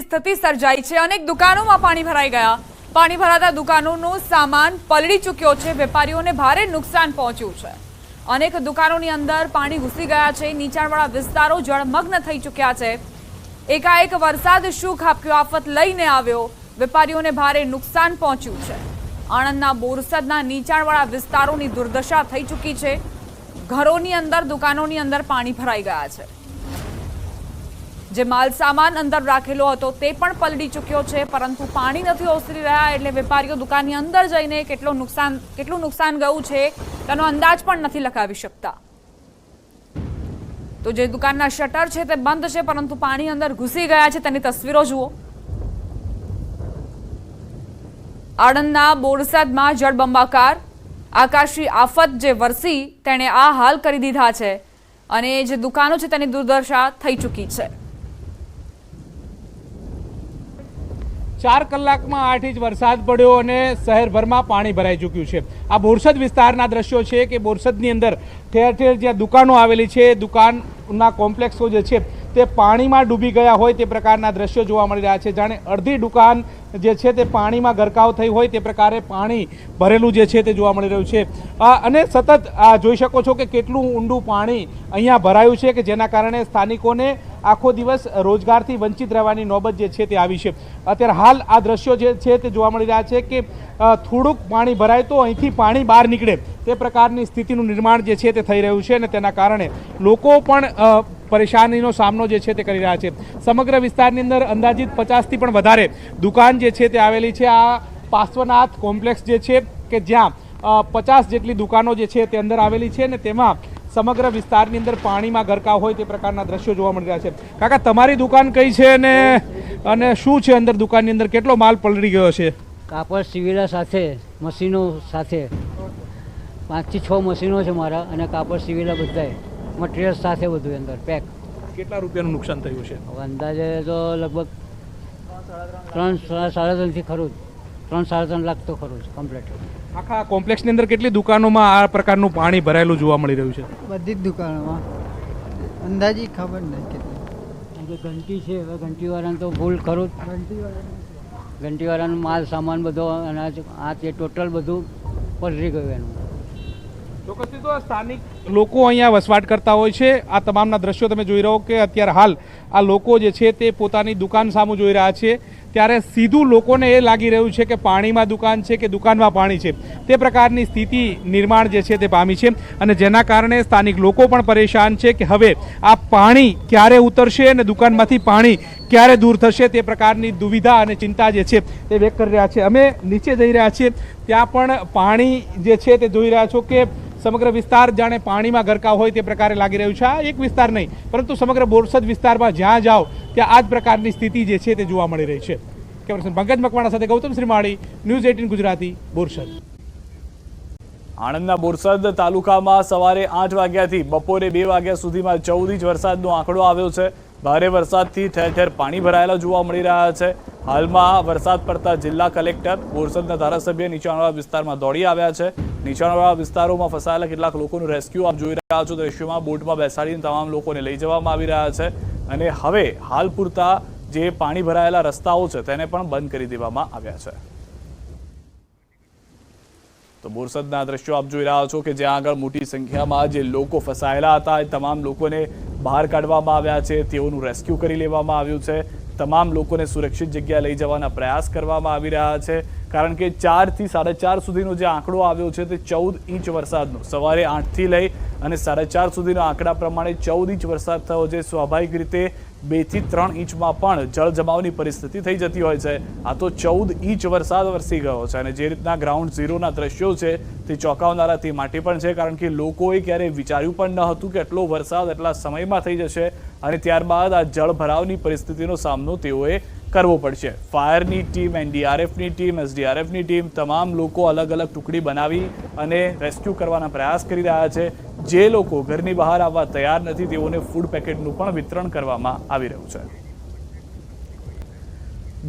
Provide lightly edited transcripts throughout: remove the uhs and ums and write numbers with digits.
સ્થિતિ સર્જાઈ છે। અનેક દુકાનોમાં પાણી ભરાઈ ગયા। પાણી ભરાતા દુકાનોનો સામાન પલળી ચૂક્યો છે। વેપારીઓને ભારે નુકસાન પહોંચ્યું છે। અનેક દુકાનોની અંદર પાણી ઘૂસી ગયા છે। નીચાણવાળા વિસ્તારો જળમગ્ન થઈ ચૂક્યા છે। એકાએક વરસાદ શું ખાબક્યો આફત લઈને આવ્યો। વેપારીઓને ભારે નુકસાન પહોંચ્યું છે। આણંદના બોરસદના નીચાણવાળા વિસ્તારોની દુર્દશા થઈ ચૂકી છે। ઘરોની અંદર દુકાનોની અંદર પાણી ભરાઈ ગયા છે। જે માલ સામાન અંદર રાખેલો હતો તે પણ પલળી ચૂક્યો છે, પરંતુ પાણી નથી ઓસરી રહ્યા એટલે વેપારીઓ દુકાનની અંદર જઈને કેટલું નુકસાન ગયું છે તેનો અંદાજ પણ નથી લગાવી શકતા। તો જે દુકાનના શટર છે તે બંધ છે, પરંતુ પાણી અંદર ઘૂસી ગયા છે તેની તસવીરો જુઓ। આણંદના બોરસદમાં જળબંબાકાર આકાશી આફત જે વરસી તેણે આ હાલ કરી દીધા છે અને જે દુકાનો છે તેની દુર્દશા થઈ ચૂકી છે। 4 કલાકમાં 8 ઇંચ વરસાદ પડ્યો અને શહેરભરમાં પાણી ભરાઈ ચૂક્યું છે। આ બોરસદ વિસ્તારના દ્રશ્યો છે કે બોરસદની અંદર ઠેર ઠેર જ્યાં દુકાનો આવેલી છે, દુકાનના કોમ્પ્લેક્સો જે છે તે પાણીમાં ડૂબી ગયા હોય તે પ્રકારના દ્રશ્યો જોવા મળી રહ્યા છે। જાણે અડધી દુકાન જે છે તે પાણીમાં ગરકાવ થઈ હોય તે પ્રકારે પાણી ભરેલું જે છે તે જોવા મળી રહ્યું છે। અને સતત જોઈ શકો છો કે કેટલું ઊંડું પાણી અહીંયા ભરાયું છે કે જેના કારણે સ્થાનિકોને આખો દિવસ રોજગારથી વંચિત રહેવાની નોબત જે છે તે આવી છે। અત્યારે હાલ આ દ્રશ્યો જે છે તે જોવા મળી રહ્યા છે કે થોડુંક પાણી ભરાય તો અહીંથી પાણી બહાર નીકળે તે પ્રકારની સ્થિતિનું નિર્માણ જે છે તે થઈ રહ્યું છે અને તેના કારણે લોકો પણ પરેશાનીનો સામનો જે છે તે કરી રહ્યા છે। સમગ્ર વિસ્તારની અંદર અંદાજિત 50થી પણ વધારે દુકાન જે છે તે આવેલી છે। આ પાર્શ્વનાથ કોમ્પ્લેક્સ જે છે કે જ્યાં 50 જેટલી દુકાનો જે છે તે અંદર આવેલી છે અને તેમાં સમગ્ર વિસ્તારની અંદર પાણીમાં ગરકાવ હોય તે પ્રકારના દ્રશ્યો જોવા મળી રહ્યા છે। કાકા, તમારી દુકાન કઈ છે અને શું છે અંદર દુકાનની અંદર કેટલો માલ પલળી ગયો છે? કાપડ સિવેલા સાથે મશીનો સાથે 5 થી 6 મશીનો છે મારા અને કાપડ સિવેલા બધાય મટીરિયલ સાથે બધું અંદર પેક। કેટલા રૂપિયાનું નુકસાન થયું છે? અંદાજે તો લગભગ 3-3.5 થી ખરું, 3-3.5 લાખ તો ખરું જ કમ્પ્લીટ। આખા કોમ્પ્લેક્સની અંદર કેટલી દુકાનોમાં આ પ્રકારનું પાણી ભરાયેલું જોવા મળી રહ્યું છે? બધી જ દુકાનોમાં અંદાજી ખબર નહીં કેટલી। ઘંટી છે, હવે ઘંટીવાળાને તો ભૂલ ખરું જ। ઘંટીવાળાનો માલ સામાન બધો અનાજ આ તે ટોટલ બધું પલળી ગયું એનું। ચોક્કસથી તો સ્થાનિક લોકો અહીંયા વસવાટ કરતા હોય છે। આ તમામના દ્રશ્યો તમે જોઈ રહ્યો કે અત્યારે હાલ આ લોકો જે છે તે પોતાની દુકાન સામું જોઈ રહ્યા છે, ત્યારે સીધું લોકોને એ લાગી રહ્યું છે કે પાણીમાં દુકાન છે કે દુકાનમાં પાણી છે તે પ્રકારની સ્થિતિ નિર્માણ જે છે તે પામી છે અને જેના કારણે સ્થાનિક લોકો પણ પરેશાન છે કે હવે આ પાણી ક્યારે ઉતરશે અને દુકાનમાંથી પાણી ક્યારે દૂર થશે તે પ્રકારની દુવિધા અને ચિંતા જે છે તે વ્યક્ત કરી રહ્યા છે। અમે નીચે જઈ રહ્યા છીએ, ત્યાં પણ પાણી જે છે તે જોઈ રહ્યા છો કે સમગ્ર વિસ્તાર જાણે પાણીમાં ગરકાવ હોય તે પ્રકારે લાગી રહ્યું છે। આ એક વિસ્તાર નહીં પરંતુ સમગ્ર બોરસદ વિસ્તારમાં જ્યાં જાઓ ત્યાં આ જ પ્રકારની સ્થિતિ જે છે તે જોવા મળી રહી છે। કેમેરામેન પંકજ મકવાણા સાથે ગૌતમ શ્રીમાળી, ન્યૂઝ 18 ગુજરાતી, બોરસદ। આણંદના બોરસદ તાલુકામાં સવારે 8 વાગ્યાથી બપોરે 2 વાગ્યા સુધીમાં 14 ઇંચ વરસાદનો આંકડો આવ્યો છે। ભારે વરસાદથી ઠેર ઠેર પાણી ભરાયેલા જોવા મળી રહ્યા છે। હાલમાં વરસાદ પડતા જિલ્લા કલેક્ટર, બોરસદના ધારાસભ્ય નીચાણવાળા વિસ્તારમાં દોડી આવ્યા છે। નીચાણવાળા વિસ્તારોમાં ફસાયેલા કેટલાક લોકોનું રેસ્ક્યુ આપ જોઈ રહ્યા છો દ્રશ્યોમાં। બોટમાં બેસાડીને તમામ લોકોને લઈ જવામાં આવી રહ્યા છે અને હવે હાલ પૂરતા જે પાણી ભરાયેલા રસ્તાઓ છે તેને પણ બંધ કરી દેવામાં આવ્યા છે। તો બોરસદના દ્રશ્યો આપ જોઈ રહ્યા છો કે જ્યાં આગળ મોટી સંખ્યામાં જે લોકો ફસાયેલા હતા એ તમામ લોકોને બહાર કાઢવામાં આવ્યા છે, તેઓનું રેસ્ક્યુ કરી લેવામાં આવ્યું છે। તમામ લોકોને સુરક્ષિત જગ્યા લઈ જવાના પ્રયાસ કરવામાં આવી રહ્યા છે, કારણ કે 4 થી 4.5 સુધીનો જે આંકડો આવ્યો છે તે 14 ઇંચ વરસાદનો, સવારે 8 થી લઈ અને 4.5 સુધીનો આંકડા પ્રમાણે 14 ઇંચ વરસાદ થયો છે। સ્વાભાવિક રીતે 2 થી 3 ઇંચમાં પણ જળ જમાવની પરિસ્થિતિ થઈ જતી હોય છે। આ તો 14 ઇંચ વરસાદ વરસી ગયો છે અને જે રીતના ગ્રાઉન્ડ ઝીરોના દ્રશ્યો છે તે ચોંકાવનારા તે માટે પણ છે, કારણ કે લોકોએ ક્યારેય વિચાર્યું પણ ન હતું કે એટલો વરસાદ એટલા સમયમાં થઈ જશે અને ત્યારબાદ આ જળ ભરાવની પરિસ્થિતિનો સામનો તેઓએ કરવો પડશે। ફાયરની ટીમ, એનડીઆરએફની ટીમ, એસડીઆરએફની ટીમ, તમામ લોકો અલગ અલગ ટુકડી બનાવી અને રેસ્ક્યુ કરવાના પ્રયાસ કરી રહ્યા છે। જે લોકો ઘરની બહાર આવવા તૈયાર નથી તેઓને ફૂડ પેકેટનું પણ વિતરણ કરવામાં આવી રહ્યું છે।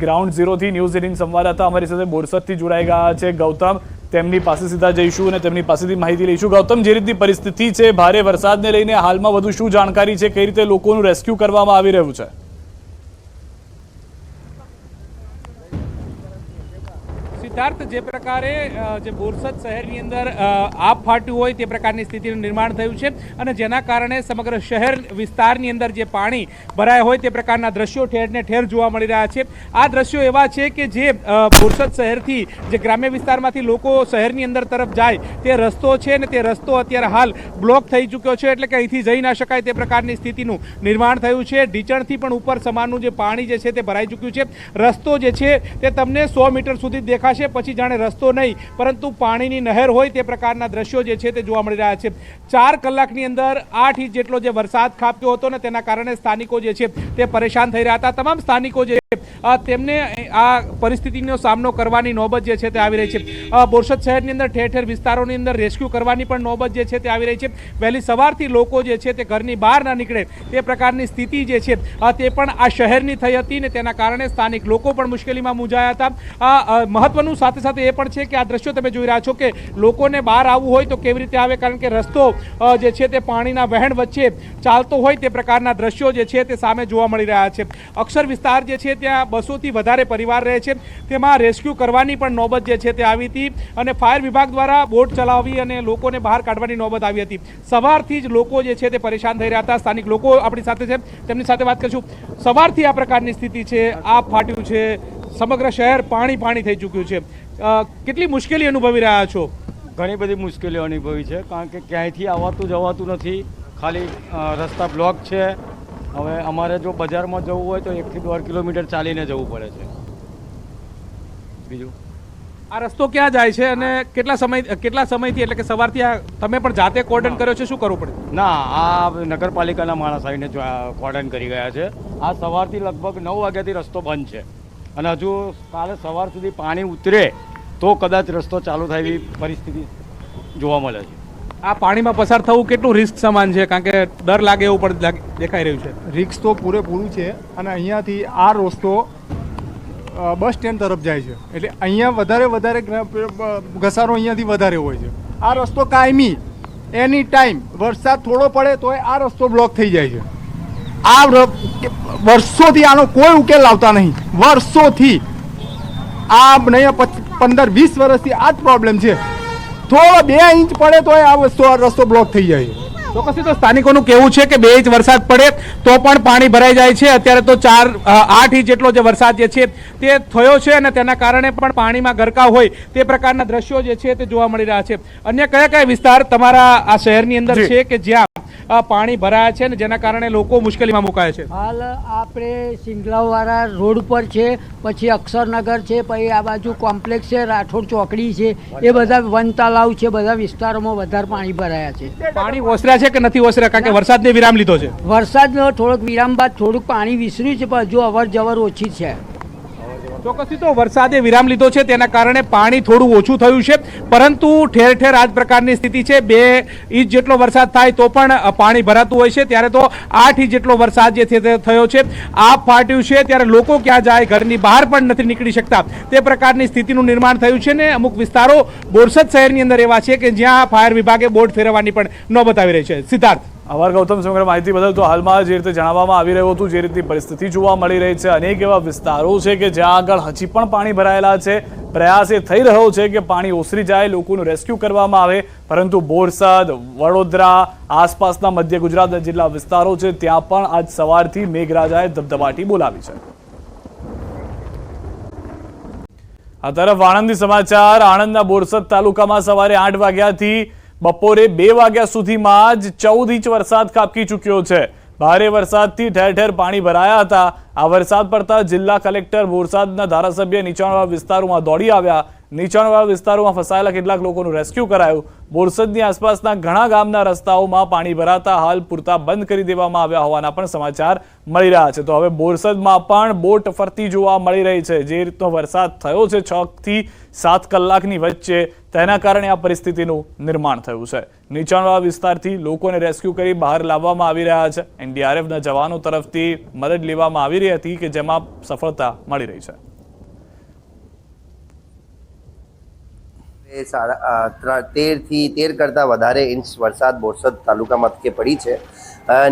ગ્રાઉન્ડ ઝીરોથી ન્યૂઝ 18 સંવાદદાતા અમારી સાથે બોરસદથી જોડાઈ ગયા છે ગૌતમ, તેમની પાસે સીધા જઈશું અને તેમની પાસેથી માહિતી લઈશું। ગૌતમ, જે રીતની પરિસ્થિતિ છે ભારે વરસાદને લઈને હાલમાં વધુ શું જાણકારી છે, કઈ રીતે લોકોનું રેસ્ક્યુ કરવામાં આવી રહ્યું છે? સિદ્ધાર્થ, જે પ્રકારે જે બોરસદ શહેરની અંદર આબ ફાટ્યું હોય તે પ્રકારની સ્થિતિનું નિર્માણ થયું છે અને જેના કારણે સમગ્ર શહેર વિસ્તારની અંદર જે પાણી ભરાય હોય તે પ્રકારના દ્રશ્યો ઠેરને ઠેર જોવા મળી રહ્યા છે. આ દ્રશ્યો એવા છે કે જે બોરસદ શહેરથી જે ગ્રામ્ય વિસ્તારમાંથી લોકો શહેરની અંદર તરફ જાય તે રસ્તો છે ને તે રસ્તો અત્યારે હાલ બ્લોક થઈ ચૂક્યો છે, એટલે કે અહીંથી જઈ ના શકાય તે પ્રકારની સ્થિતિનું નિર્માણ થયું છે. ઢીચણથી પણ ઉપર સમાનનું જે પાણી જે છે તે ભરાઈ ચૂક્યું છે. રસ્તો જે છે તે તમને 100 મીટર સુધી દેખાશે, પછી જાણે રસ્તો નહીં પરંતુ પાણીની નહેર હોય તે પ્રકારના દ્રશ્યો જે છે તે જોવા મળી રહ્યા છે. 4 કલાકની અંદર 8 ઇંચ જેટલો જે વરસાદ ખાબક્યો હતો ને તેના કારણે સ્થાનિકો જે છે તે પરેશાન થઈ રહ્યા હતા. તમામ સ્થાનિકો જે તેમને આ પરિસ્થિતિનો સામનો કરવાની નોબત જે છે તે આવી રહી છે. બોરસદ શહેરની અંદર ઠેર ઠેર વિસ્તારોની અંદર રેસ્ક્યુ કરવાની પણ નોબત જે છે તે આવી રહી છે. વહેલી સવારથી લોકો જે છે તે ઘરની બહાર ના નીકળે તે પ્રકારની સ્થિતિ જે છે તે પણ આ શહેરની થઈ હતી ને તેના કારણે સ્થાનિક લોકો પણ મુશ્કેલીમાં મૂંઝાયા હતા. મહત્વનું સાથે સાથે એ પણ છે કે આ દ્રશ્યો તમે જોઈ રહ્યા છો કે લોકોને બહાર આવવું હોય તો કેવી રીતે આવે, કારણ કે રસ્તો જે છે તે પાણીના વહેણ વચ્ચે ચાલતો હોય તે પ્રકારના દ્રશ્યો જે છે તે સામે જોવા મળી રહ્યા છે. અક્ષર વિસ્તાર જે છે ત્યાં 200થી વધારે પરિવાર રહે છે, તેમાં રેસ્ક્યુ કરવાની પણ નોબત જે છે તે આવી હતી અને ફાયર વિભાગ દ્વારા બોટ ચલાવી અને લોકોને બહાર કાઢવાની નોબત આવી હતી. સવારથી જ લોકો જે છે તે પરેશાન થઈ રહ્યા હતા. સ્થાનિક લોકો આપણી સાથે છે, તેમની સાથે વાત કરીશું. સવારથી આ પ્રકારની સ્થિતિ છે, આ ફાટ્યું છે, સમગ્ર શહેર પાણી થઈ ચૂક્યું છે. કેટલી મુશ્કેલી અનુભવી રહ્યા છો? ઘણી બધી મુશ્કેલીઓ અનુભવી છે, કારણ કે ક્યાંયથી આવતું જવાતું નથી, ખાલી રસ્તા બ્લોક છે. હવે અમારે જો બજારમાં જવું હોય તો 1 થી 1.5 કિલોમીટર ચાલીને જવું પડે છે. બીજું આ રસ્તો ક્યાં જાય છે અને કેટલા સમયથી એટલે કે સવારથી આ તમે પણ જાતે કોર્ડન કર્યો છે? શું કરવું પડે? ના, આ નગરપાલિકાના માણસ આવીને કોર્ડન કરી ગયા છે. આ સવારથી લગભગ 9 વાગ્યાથી રસ્તો બંધ છે અને હજુ કાલે સવાર સુધી પાણી ઉતરે તો કદાચ રસ્તો ચાલુ થાય એવી પરિસ્થિતિ જોવા મળે છે. આ પાણીમાં પસાર થવું કેટલું રિસ્ક સમાન છે? કારણ કે ડર લાગે એવું પણ દેખાઈ રહ્યું છે. રિક્સ તો પૂરેપૂરું છે અને અહીંયાથી આ રસ્તો બસ સ્ટેન્ડ તરફ જાય છે, એટલે અહીંયા વધારે ઘસારો અહીંયાથી વધારે હોય છે. આ રસ્તો કાયમી એની ટાઈમ વરસાદ થોડો પડે તો આ રસ્તો બ્લોક થઈ જાય છે. આ વર્ષોથી આનો કોઈ ઉકેલ લાવતા નહીં, વર્ષોથી આ નહીં 15-20 વર્ષથી આ જ પ્રોબ્લેમ છે. થોડો 2 ઇંચ પડે તો આ રસ્તો બ્લોક થઈ જાય છે. ચોક્કસથી તો સ્થાનિકોનું કહેવું છે કે 2 ઇંચ વરસાદ પડે તો પણ પાણી ભરાઈ જાય છે. અત્યારે તો 8 ઇંચ જેટલો જે વરસાદ જે છે તે થયો છે અને તેના કારણે પણ પાણીમાં ગરકાવ હોય તે પ્રકારના દ્રશ્યો જે છે તે જોવા મળી રહ્યા છે. અન્ય કયા વિસ્તાર તમારા આ શહેરની અંદર છે કે જ્યાં પાણી ભરાયા છે ને જેના કારણે લોકો મુશ્કેલીમાં મુકાય છે? હાલ આપણે સિંગલાવાળા રોડ પર છે, પછી અક્ષરનગર છે, પછી આ બાજુ કોમ્પ્લેક્સ છે, રાઠોડ ચોકડી છે, એ બધા વન તલાવ છે, બધા વિસ્તારોમાં વધારે પાણી ભરાયા છે. પાણી ઓસર્યા છે કે નથી ઓસર્યા? કારણ કે વરસાદને વિરામ લીધો છે. વરસાદનો થોડોક વિરામ બાદ થોડુંક પાણી વિસર્યું છે, પણ હજુ અવર જવર ઓછી છે. ચોક્કસથી તો વરસાદે વિરામ લીધો છે તેના કારણે પાણી થોડું ઓછું થયું છે, પરંતુ ઠેર ઠેર આ જ પ્રકારની સ્થિતિ છે. 2 ઇંચ જેટલો વરસાદ થાય તો પણ પાણી ભરાતું હોય છે, ત્યારે તો 8 ઇંચ જેટલો વરસાદ જે છે તે થયો છે. આપ ફાટ્યું છે ત્યારે લોકો ક્યાં જાય, ઘરની બહાર પણ નથી નીકળી શકતા તે પ્રકારની સ્થિતિનું નિર્માણ થયું છે ને અમુક વિસ્તારો બોરસદ શહેરની અંદર એવા છે કે જ્યાં ફાયર વિભાગે બોટ ફેરવવાની પણ નોબત આવી રહી છે. સિદ્ધાર્થ. આભાર ગૌતમ, સમગ્ર માહિતી બદલ. તો હાલમાં જે રીતે જણાવવામાં આવી રહ્યું હતું, જે રીતની પરિસ્થિતિ જોવા મળી રહી છે, અનેક એવા વિસ્તારો છે કે જ્યાં આગળ હજી પણ પાણી ભરાયેલા છે. પ્રયાસ એ થઈ રહ્યો છે કે પાણી ઓસરી જાય, લોકોનું રેસ્ક્યુ કરવામાં આવે, પરંતુ બોરસદ, વડોદરા, આસપાસના મધ્ય ગુજરાત જેટલા વિસ્તારો છે ત્યાં પણ આજ સવારથી મેઘરાજાએ ધબધબાટી બોલાવી છે. આ તરફ આણંદની સમાચાર. આણંદના બોરસદ તાલુકામાં સવારે 8 વાગ્યાથી બપોરે 2 વાગ્યા સુધીમાં જ 14 ઇંચ વરસાદ ખાબકી ચૂક્યો છે. ભારે વરસાદથી ઠેર ઠેર પાણી ભરાયા હતા. આ વરસાદ પડતા જિલ્લા કલેક્ટર, બોરસદના ધારાસભ્ય નીચાણવાળા વિસ્તારોમાં દોડી આવ્યા. નીચાણવાળા વિસ્તારોમાં ફસાયેલા કેટલાક લોકોનું રેસ્ક્યુ કરાયું. બોરસદની આસપાસના ઘણા ગામના રસ્તાઓમાં પાણી ભરાતા હાલ પૂરતા બંધ કરી દેવામાં આવ્યા હોવાના પણ સમાચાર મળી રહ્યા છે. તો હવે બોરસદમાં પણ બોટ ફરતી જોવા મળી રહી છે. જે રીતનો વરસાદ થયો છે 6 થી 7 કલાકની વચ્ચે, તેના કારણે આ પરિસ્થિતિનું નિર્માણ થયું છે. નીચાણવાળા વિસ્તારથી લોકોને રેસ્ક્યુ કરી બહાર લાવવામાં આવી રહ્યા છે. એનડીઆરએફના જવાનો તરફથી મદદ લેવામાં આવી રહી હતી કે જેમાં સફળતા મળી રહી છે. 13 કરતાં વધારે ઇંચ વરસાદ બોરસદ તાલુકા મથકે પડી છે.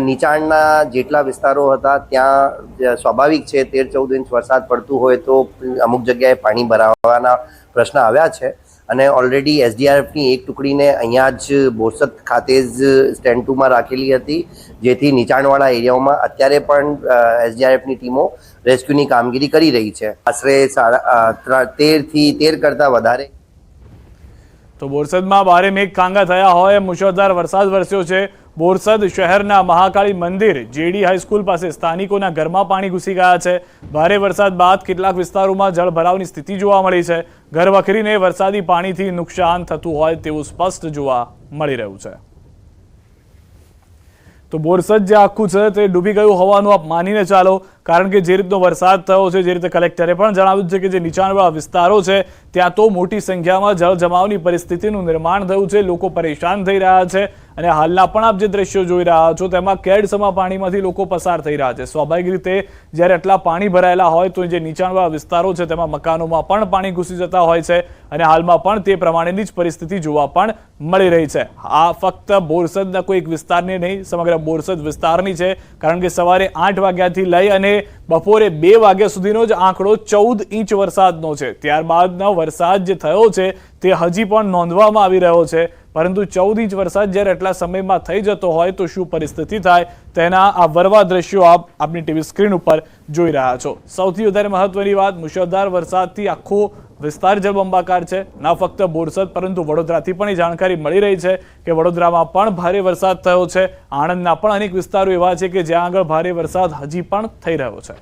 નીચાણના જેટલા વિસ્તારો હતા ત્યાં સ્વાભાવિક છે 13-14 ઇંચ વરસાદ પડતું હોય તો અમુક જગ્યાએ પાણી ભરાવાના પ્રશ્ન આવ્યા છે અને ઓલરેડી એસડીઆરએફની એક ટુકડીને અહીંયા જ બોરસદ ખાતે જ સ્ટેન્ડ 2માં રાખેલી હતી, જેથી નીચાણવાળા એરિયાઓમાં અત્યારે પણ એસડીઆરએફની ટીમો રેસ્ક્યુની કામગીરી કરી રહી છે. આશરે 13 કરતાં વધારે. તો બોરસદમાં ભારે મેઘકાંગા થયા હોય મુશળધાર વરસાદ વરસ્યો છે. બોરસદ શહેરના મહાકાળી મંદિર જેડી હાઈસ્કૂલ પાસે સ્થાનિકોના ઘરમાં પાણી ઘૂસી ગયા છે. ભારે વરસાદ બાદ કેટલાક વિસ્તારોમાં જળભરાવની સ્થિતિ જોવા મળી છે. ઘર વખરીને વરસાદી પાણીથી નુકસાન થતું હોય તેવું સ્પષ્ટ જોવા મળી રહ્યું છે. તો બોરસદ જે આખું છે તે ડૂબી ગયું હોવાનું આપ માનીને ચાલો, કારણ કે જે રીતનો વરસાદ થયો છે, જે રીતે કલેક્ટરે પણ જણાવ્યું છે કે જે નીચાણવાળા વિસ્તારો છે ત્યાં તો મોટી સંખ્યામાં જળ જમાવની પરિસ્થિતિનું નિર્માણ થયું છે. લોકો પરેશાન થઈ રહ્યા છે અને હાલના પણ આપ જે દ્રશ્યો જોઈ રહ્યા છો તેમાં કેડસમા પાણીમાંથી લોકો પસાર થઈ રહ્યા છે. સ્વાભાવિક રીતે જ્યારે આટલા પાણી ભરાયેલા હોય તો જે નીચાણવાળા વિસ્તારો છે તેમાં મકાનોમાં પણ પાણી ઘૂસી જતા હોય છે અને હાલમાં પણ તે પ્રમાણેની જ પરિસ્થિતિ જોવા પણ મળી રહી છે. આ ફક્ત બોરસદના કોઈ એક વિસ્તારની નહીં, સમગ્ર બોરસદ વિસ્તારની છે, કારણ કે સવારે 8 વાગ્યાથી લઈ અને બપોરે 2 વાગ્યા સુધીનો જ આંકડો 14 ઇંચ વરસાદનો છે. ત્યારબાદનો વરસાદ જે થયો છે તે હજી પણ નોંધવામાં આવી રહ્યો છે, પરંતુ 14 ઇંચ વરસાદ જ્યારે એટલા સમયમાં થઈ જતો હોય તો શું પરિસ્થિતિ થાય તેના આ વરવા દ્રશ્યો આપ આપની ટીવી સ્ક્રીન ઉપર જોઈ રહ્યા છો. સૌથી વધારે મહત્વની વાત, મુશળધાર વરસાદથી આખો વિસ્તાર જળબંબાકાર છે. ના ફક્ત બોરસદ પરંતુ વડોદરાથી પણ એ જાણકારી મળી રહી છે કે વડોદરામાં પણ ભારે વરસાદ થયો છે. આણંદના પણ અનેક વિસ્તારો એવા છે કે જ્યાં આગળ ભારે વરસાદ હજી પણ થઈ રહ્યો છે.